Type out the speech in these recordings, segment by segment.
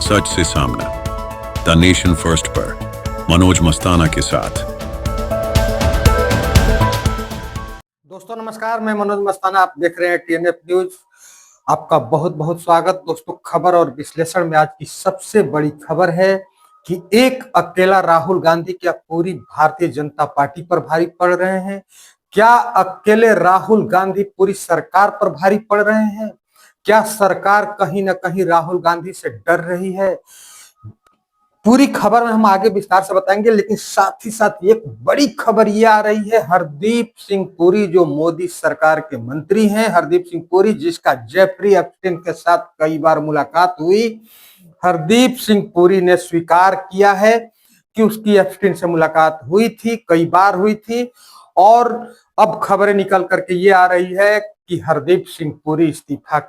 सच से सामना, the nation first पर मनोज मस्ताना के साथ। दोस्तों नमस्कार, मैं मनोज मस्ताना, आप देख रहे हैं टीएनएफ न्यूज। आपका बहुत बहुत स्वागत। दोस्तों, खबर और विश्लेषण में आज की सबसे बड़ी खबर है कि एक अकेला राहुल गांधी क्या पूरी भारतीय जनता पार्टी पर भारी पड़ रहे हैं? क्या अकेले राहुल गांधी पूरी सरकार पर भारी पड़ रहे हैं? क्या सरकार कहीं ना कहीं राहुल गांधी से डर रही है? पूरी खबर में हम आगे विस्तार से बताएंगे, लेकिन साथ ही साथ एक बड़ी खबर ये आ रही है, हरदीप सिंह पुरी जो मोदी सरकार के मंत्री हैं, हरदीप सिंह पुरी जिसका जेफरी एप्स्टीन के साथ कई बार मुलाकात हुई, हरदीप सिंह पुरी ने स्वीकार किया है कि उसकी एप्स्टीन से मुलाकात हुई थी, कई बार हुई थी। और अब खबरें निकल करके ये आ रही है कि हरदीप सिंह पुरी इस्तीफा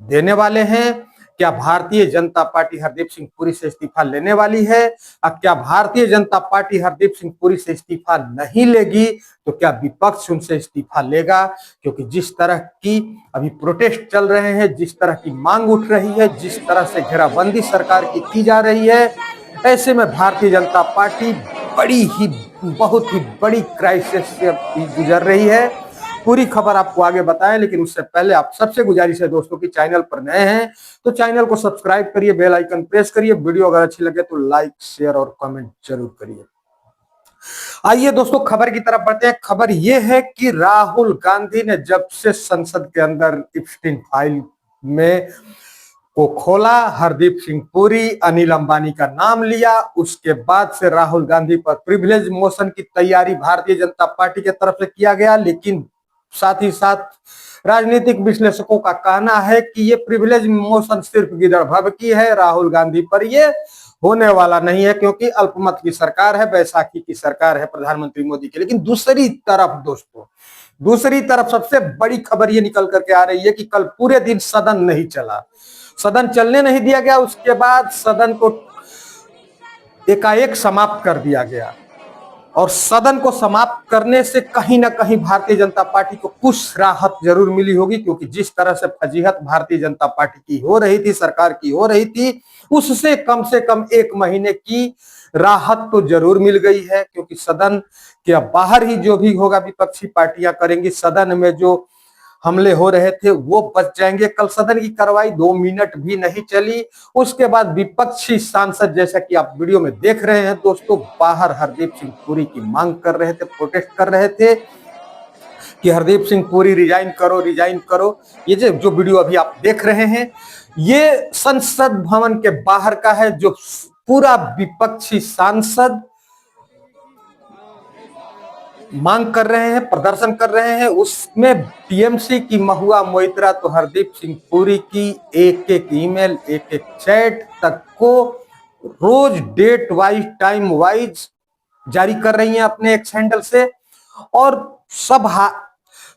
देने वाले हैं। क्या भारतीय जनता पार्टी हरदीप सिंह पुरी से इस्तीफा लेने वाली है? अब क्या भारतीय जनता पार्टी हरदीप सिंह पुरी से इस्तीफा नहीं लेगी तो क्या विपक्ष उनसे इस्तीफा लेगा? क्योंकि जिस तरह की अभी प्रोटेस्ट चल रहे हैं, जिस तरह की मांग उठ रही है, जिस तरह से घेराबंदी सरकार की जा रही है, ऐसे में भारतीय जनता पार्टी बहुत ही बड़ी क्राइसिस से गुजर रही है। पूरी खबर आपको आगे बताएं, लेकिन उससे पहले आप सबसे गुजारिश है दोस्तों कि चैनल पर नए हैं तो चैनल को सब्सक्राइब करिए, बेल आइकन प्रेस करिए, वीडियो अगर अच्छी लगे तो लाइक, शेयर और कमेंट जरूर करिए। आइए दोस्तों, खबर की तरफ बढ़ते हैं। खबर यह है कि राहुल गांधी ने जब से संसद के अंदर एप्स्टीन फाइल में को खोला, हरदीप सिंह पुरी, अनिल अंबानी का नाम लिया, उसके बाद से राहुल गांधी पर प्रिविलेज मोशन की तैयारी भारतीय जनता पार्टी की तरफ से किया गया। लेकिन साथ ही साथ राजनीतिक विश्लेषकों का कहना है कि ये प्रिविलेज मोशन सिर्फ गिदड़भव की है, राहुल गांधी पर ये होने वाला नहीं है, क्योंकि अल्पमत की सरकार है, बैसाखी की सरकार है प्रधानमंत्री मोदी की। लेकिन दूसरी तरफ सबसे बड़ी खबर ये निकल करके आ रही है कि कल पूरे दिन सदन नहीं चला, सदन चलने नहीं दिया गया। उसके बाद सदन को एकाएक समाप्त कर दिया गया, और सदन को समाप्त करने से कहीं ना कहीं भारतीय जनता पार्टी को कुछ राहत जरूर मिली होगी, क्योंकि जिस तरह से फजीहत भारतीय जनता पार्टी की हो रही थी, सरकार की हो रही थी, उससे कम एक महीने की राहत तो जरूर मिल गई है। क्योंकि सदन के बाहर ही जो भी होगा विपक्षी पार्टियां करेंगी, सदन में जो हमले हो रहे थे वो बच जाएंगे। कल सदन की कार्रवाई 2 मिनट भी नहीं चली। उसके बाद विपक्षी सांसद, जैसा कि आप वीडियो में देख रहे हैं दोस्तों, बाहर हरदीप सिंह पुरी की मांग कर रहे थे, प्रोटेस्ट कर रहे थे कि हरदीप सिंह पुरी रिजाइन करो, रिजाइन करो। ये जो वीडियो अभी आप देख रहे हैं, ये संसद भवन के बाहर का है, जो पूरा विपक्षी सांसद मांग कर रहे हैं, प्रदर्शन कर रहे हैं। उसमें टीएमसी की महुआ मोइत्रा तो हरदीप सिंह पुरी की एक एक ईमेल, एक एक चैट तक को रोज डेट वाइज, टाइम वाइज जारी कर रही हैं अपने एक्स हैंडल से। और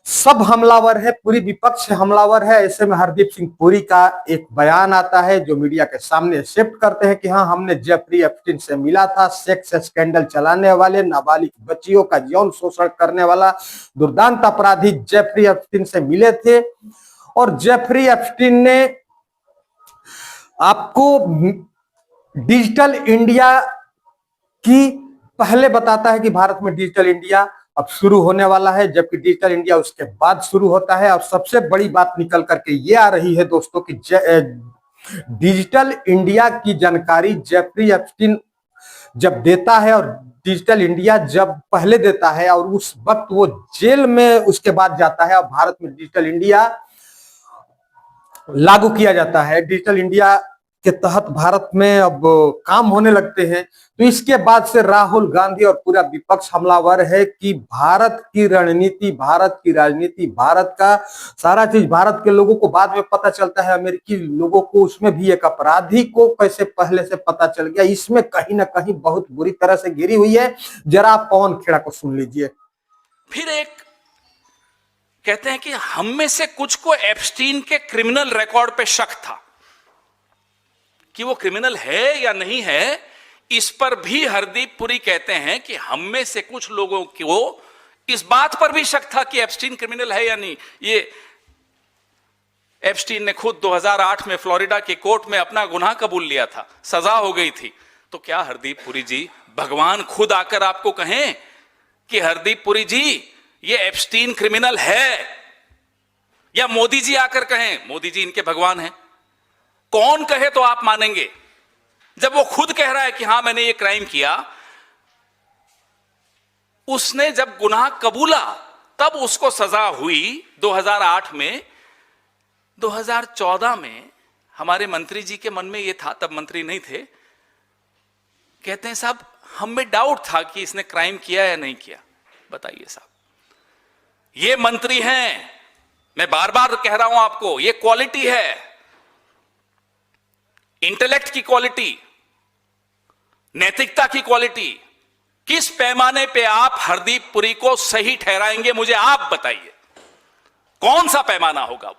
सब हमलावर है, पूरी विपक्ष हमलावर है। ऐसे में हरदीप सिंह पुरी का एक बयान आता है जो मीडिया के सामने एक्सेप्ट करते हैं कि हाँ, हमने जेफरी एप्स्टीन से मिला था, सेक्स स्कैंडल चलाने वाले, नाबालिग बच्चियों का यौन शोषण करने वाला दुर्दांत अपराधी जेफरी एप्स्टीन से मिले थे। और जेफरी एप्स्टीन ने आपको डिजिटल इंडिया की पहले बताता है कि भारत में डिजिटल इंडिया अब शुरू होने वाला है, जबकि डिजिटल इंडिया उसके बाद शुरू होता है। और सबसे बड़ी बात निकल करके ये आ रही है दोस्तों कि डिजिटल इंडिया की जानकारी जेफरी एप्स्टीन जब देता है, और डिजिटल इंडिया जब पहले देता है और उस वक्त वो जेल में उसके बाद जाता है, और भारत में डिजिटल इंडिया लागू किया जाता है, डिजिटल इंडिया के तहत भारत में अब काम होने लगते हैं, तो इसके बाद से राहुल गांधी और पूरा विपक्ष हमलावर है कि भारत की रणनीति, भारत की राजनीति, भारत का सारा चीज भारत के लोगों को बाद में पता चलता है, अमेरिकी लोगों को, उसमें भी एक अपराधी को कैसे पहले से पता चल गया, इसमें कहीं ना कहीं बहुत बुरी तरह से घिरी हुई है। जरा आप पवन खेड़ा को सुन लीजिए। फिर एक कहते हैं कि हम में से कुछ को एप्स्टीन के क्रिमिनल रिकॉर्ड पे शक था कि वो क्रिमिनल है या नहीं है। इस पर भी हरदीप पुरी कहते हैं कि हम में से कुछ लोगों को इस बात पर भी शक था कि एप्स्टीन क्रिमिनल है या नहीं। ये एप्स्टीन ने खुद 2008 में फ्लोरिडा के कोर्ट में अपना गुनाह कबूल लिया था, सजा हो गई थी। तो क्या हरदीप पुरी जी, भगवान खुद आकर आपको कहें कि हरदीप पुरी जी ये एप्स्टीन क्रिमिनल है, या मोदी जी आकर कहें? मोदी जी इनके भगवान हैं। कौन कहे तो आप मानेंगे? जब वो खुद कह रहा है कि हां मैंने ये क्राइम किया, उसने जब गुनाह कबूला तब उसको सजा हुई 2008 में। 2014 में हमारे मंत्री जी के मन में ये था, तब मंत्री नहीं थे, कहते हैं साहब हम में डाउट था कि इसने क्राइम किया या नहीं किया। बताइए साहब, ये मंत्री हैं, मैं बार बार कह रहा हूं आपको, ये क्वालिटी है, इंटेलेक्ट की क्वालिटी, नैतिकता की क्वालिटी। किस पैमाने पे आप हरदीप पुरी को सही ठहराएंगे, मुझे आप बताइए, कौन सा पैमाना होगा वो?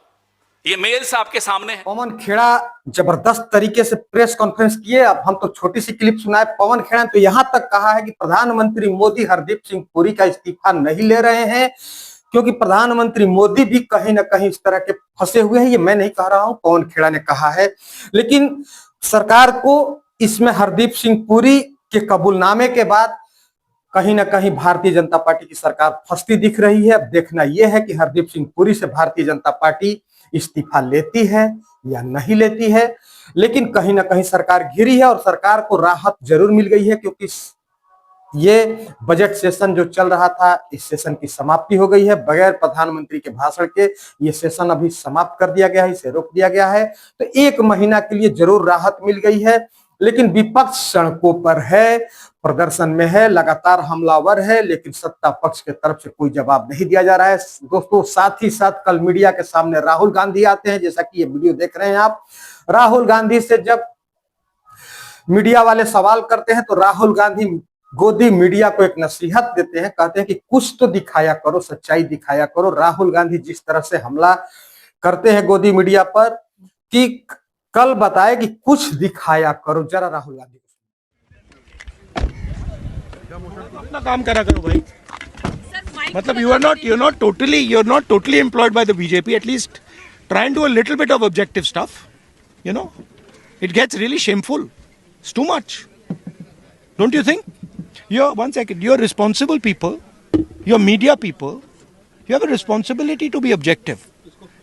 ये मेल्स आपके सामने है। पवन खेड़ा जबरदस्त तरीके से प्रेस कॉन्फ्रेंस किए। अब हम तो छोटी सी क्लिप सुनाए। पवन खेड़ा ने तो यहां तक कहा है कि प्रधानमंत्री मोदी हरदीप सिंह पुरी का इस्तीफा नहीं ले रहे हैं, क्योंकि प्रधानमंत्री मोदी भी कहीं ना कहीं इस तरह के फंसे हुए हैं। ये मैं नहीं कह रहा हूं, पवन खेड़ा ने कहा है। लेकिन सरकार को इसमें हरदीप सिंह पुरी के कबूलनामे के बाद कहीं ना कहीं भारतीय जनता पार्टी की सरकार फंसती दिख रही है। अब देखना यह है कि हरदीप सिंह पुरी से भारतीय जनता पार्टी इस्तीफा लेती है या नहीं लेती है। लेकिन कहीं ना कहीं सरकार घिरी है और सरकार को राहत जरूर मिल गई है, क्योंकि ये बजट सेशन जो चल रहा था, इस सेशन की समाप्ति हो गई है। बगैर प्रधानमंत्री के भाषण के ये सेशन अभी समाप्त कर दिया गया है, इसे रोक दिया गया है। तो 1 महीना के लिए जरूर राहत मिल गई है। लेकिन विपक्ष सड़कों पर है, प्रदर्शन में है, लगातार हमलावर है, लेकिन सत्ता पक्ष के तरफ से कोई जवाब नहीं दिया जा रहा है। दोस्तों, साथ ही साथ कल मीडिया के सामने राहुल गांधी आते हैं, जैसा कि ये वीडियो देख रहे हैं आप। राहुल गांधी से जब मीडिया वाले सवाल करते हैं तो राहुल गांधी गोदी मीडिया को एक नसीहत देते हैं, कहते हैं कि कुछ तो दिखाया करो, सच्चाई दिखाया करो। राहुल गांधी जिस तरह से हमला करते हैं गोदी मीडिया पर कि कल बताए कि कुछ दिखाया करो, जरा राहुल गांधी अपना काम करा करो भाई। मतलब you are not totally employed by the BJP. At least try and do a little bit of objective stuff, you know. It gets really shameful, it's too much, don't you think? You're, one second, you're responsible people, you're media people, you have a responsibility to be objective.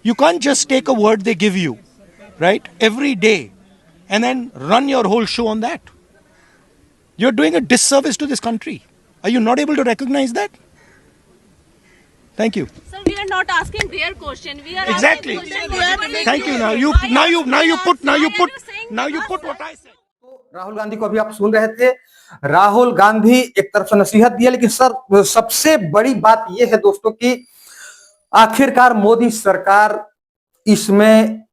You can't just take a word they give you, right, every day and then run your whole show on that. You're doing a disservice to this country. Are you not able to recognize that? Thank you. Sir, we are not asking their question. We are Exactly. asking question. Thank you. Now you put what I said. Rahul Gandhi को अभी आप सुन रहे थे। राहुल गांधी एक तरफ से नसीहत दिया, लेकिन सर सबसे बड़ी बात यह है दोस्तों कि आखिरकार मोदी सरकार इसमें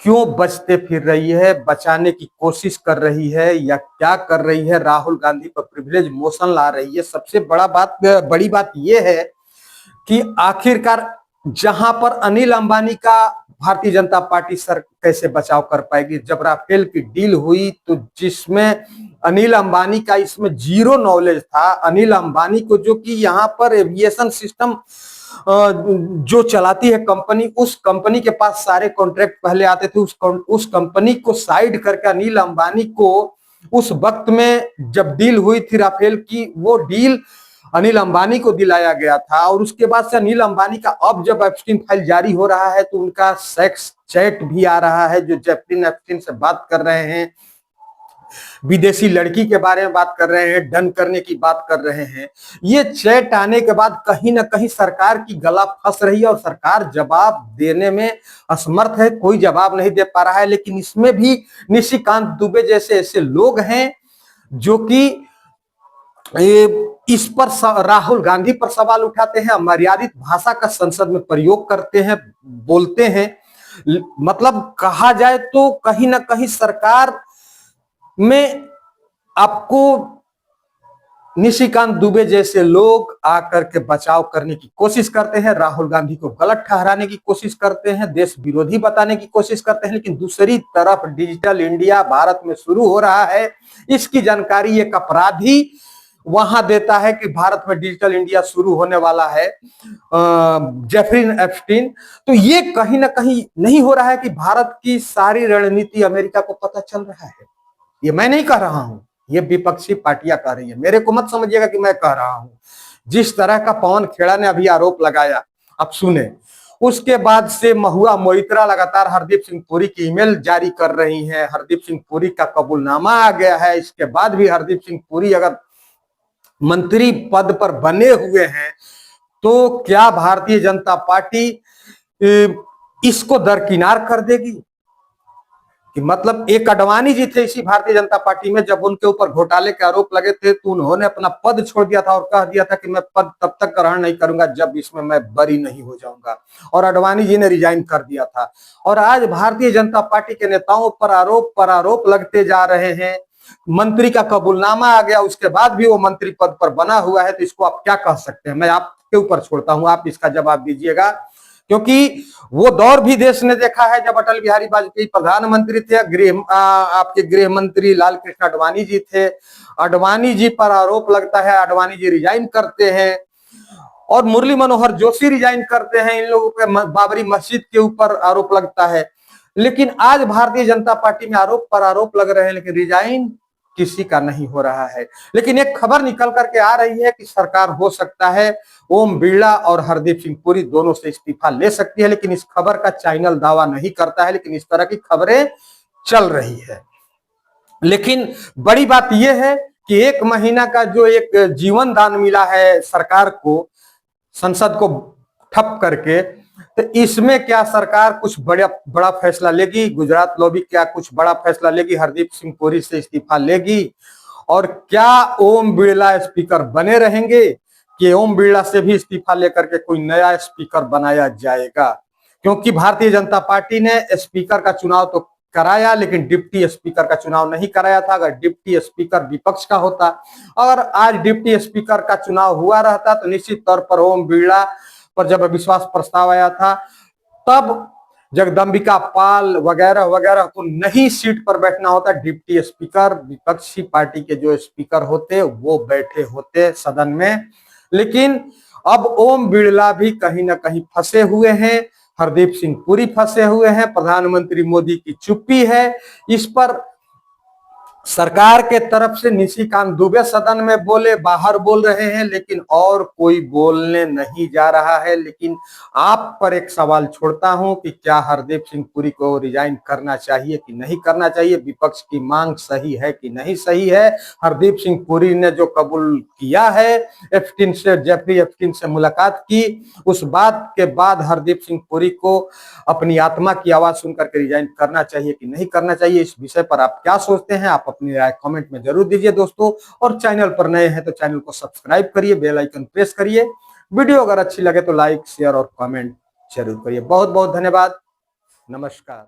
क्यों बचते फिर रही है, बचाने की कोशिश कर रही है या क्या कर रही है? राहुल गांधी पर प्रिविलेज मोशन ला रही है। सबसे बड़ी बात यह है कि आखिरकार जहां पर अनिल अंबानी का भारतीय जनता पार्टी सर कैसे बचाव कर पाएगी? जब राफेल की डील हुई तो जिसमें अनिल अंबानी का इसमें 0 नॉलेज था, अनिल अंबानी को जो कि यहाँ पर एविएशन सिस्टम जो चलाती है कंपनी, उस कंपनी के पास सारे कॉन्ट्रैक्ट पहले आते थे। उस कंपनी को साइड करके अनिल अंबानी को उस वक्त में जब डील हुई थी राफेल की, वो डील अनिल अंबानी को दिलाया गया था। और उसके बाद से अनिल अंबानी का अब जब एप्स्टीन फाइल जारी हो रहा है तो उनका सेक्स चैट भी आ रहा है, जो जेफरीन एप्स्टीन से बात कर रहे हैं, विदेशी लड़की के बारे में बात कर रहे हैं, डन करने की बात कर रहे हैं। ये चैट आने के बाद कहीं ना कहीं सरकार की गला फंस रही है और सरकार जवाब देने में असमर्थ है, कोई जवाब नहीं दे पा रहा है। लेकिन इसमें भी निशिकांत दुबे जैसे ऐसे लोग हैं जो कि इस पर राहुल गांधी पर सवाल उठाते हैं, अमर्यादित भाषा का संसद में प्रयोग करते हैं, बोलते हैं। मतलब कहा जाए तो कहीं ना कहीं सरकार में आपको निशिकांत दुबे जैसे लोग आकर के बचाव करने की कोशिश करते हैं, राहुल गांधी को गलत ठहराने की कोशिश करते हैं, देश विरोधी बताने की कोशिश करते हैं। लेकिन दूसरी तरफ डिजिटल इंडिया भारत में शुरू हो रहा है, इसकी जानकारी एक अपराधी वहां देता है कि भारत में डिजिटल इंडिया शुरू होने वाला है, जेफरी एप्स्टीन। तो ये कहीं ना कहीं नहीं हो रहा है कि भारत की सारी रणनीति अमेरिका को पता चल रहा है। ये मैं नहीं कह रहा हूं, ये विपक्षी पार्टियां कह रही है, मेरे को मत समझिएगा कि मैं कह रहा हूं। जिस तरह का पवन खेड़ा ने अभी आरोप लगाया, अब सुने। उसके बाद से महुआ मोइत्रा लगातार हरदीप सिंह पुरी की ईमेल जारी कर रही हैं, हरदीप सिंह पुरी का कबूलनामा आ गया है। इसके बाद भी हरदीप सिंह पुरी अगर मंत्री पद पर बने हुए हैं तो क्या भारतीय जनता पार्टी इसको दरकिनार कर देगी? कि मतलब एक अडवाणी जी थे इसी भारतीय जनता पार्टी में, जब उनके ऊपर घोटाले के आरोप लगे थे तो उन्होंने अपना पद छोड़ दिया था और कह दिया था कि मैं पद तब तक ग्रहण नहीं करूंगा जब इसमें मैं बरी नहीं हो जाऊंगा, और अडवाणी जी ने रिजाइन कर दिया था। और आज भारतीय जनता पार्टी के नेताओं पर आरोप लगते जा रहे हैं। मंत्री का कबूलनामा आ गया, उसके बाद भी वो मंत्री पद पर बना हुआ है, तो इसको आप क्या कह सकते हैं? मैं आपके ऊपर छोड़ता हूं, आप इसका जवाब दीजिएगा। क्योंकि वो दौर भी देश ने देखा है जब अटल बिहारी वाजपेयी प्रधानमंत्री थे, आपके गृह मंत्री लाल कृष्ण आडवाणी जी थे। आडवाणी जी पर आरोप लगता है, आडवाणी जी रिजाइन करते हैं और मुरली मनोहर जोशी रिजाइन करते हैं। इन लोगों पे बाबरी मस्जिद के ऊपर आरोप लगता है। लेकिन आज भारतीय जनता पार्टी में आरोप पर आरोप लग रहे हैं, लेकिन रिजाइन किसी का नहीं हो रहा है। लेकिन एक खबर निकल करके आ रही है कि सरकार हो सकता है ओम बिरला और हरदीप सिंह पुरी दोनों से इस्तीफा ले सकती है, लेकिन इस खबर का चैनल दावा नहीं करता है, लेकिन इस तरह की खबरें चल रही है। लेकिन बड़ी बात यह है कि 1 महीना का जो एक जीवन दान मिला है सरकार को, संसद को ठप करके, तो इसमें क्या सरकार कुछ बड़ा फैसला लेगी? गुजरात लॉबी क्या कुछ बड़ा फैसला लेगी? हरदीप सिंह पुरी से इस्तीफा लेगी? और क्या ओम बिरला स्पीकर बने रहेंगे कि ओम बिरला से भी इस्तीफा लेकर के कोई नया स्पीकर बनाया जाएगा? क्योंकि भारतीय जनता पार्टी ने स्पीकर का चुनाव तो कराया, लेकिन डिप्टी स्पीकर का चुनाव नहीं कराया था। अगर डिप्टी स्पीकर विपक्ष का होता और आज डिप्टी स्पीकर का चुनाव हुआ रहता तो निश्चित तौर पर ओम बिरला पर जब अविश्वास प्रस्ताव आया था तब जगदम्बिका पाल वगैरह वगैरह को नहीं सीट पर बैठना होता, डिप्टी स्पीकर विपक्षी पार्टी के जो स्पीकर होते वो बैठे होते सदन में। लेकिन अब ओम बिरला भी कहीं ना कहीं फंसे हुए हैं, हरदीप सिंह पुरी फंसे हुए हैं, प्रधानमंत्री मोदी की चुप्पी है। इस पर सरकार के तरफ से निशिकांत दुबे सदन में बोले, बाहर बोल रहे हैं, लेकिन और कोई बोलने नहीं जा रहा है। लेकिन आप पर एक सवाल छोड़ता हूं कि क्या हरदीप सिंह पुरी को रिजाइन करना चाहिए कि नहीं करना चाहिए? विपक्ष की मांग सही है कि नहीं सही है? हरदीप सिंह पुरी ने जो कबूल किया है एप्स्टीन से, जेफरी एप्स्टीन से मुलाकात की, उस बात के बाद हरदीप सिंह पुरी को अपनी आत्मा की आवाज सुनकर के रिजाइन करना चाहिए कि नहीं करना चाहिए? इस विषय पर आप क्या सोचते हैं? आप अपनी राय कमेंट में जरूर दीजिए दोस्तों। और चैनल पर नए हैं तो चैनल को सब्सक्राइब करिए, बेल आइकन प्रेस करिए। वीडियो अगर अच्छी लगे तो लाइक, शेयर और कमेंट जरूर करिए। बहुत बहुत धन्यवाद। नमस्कार।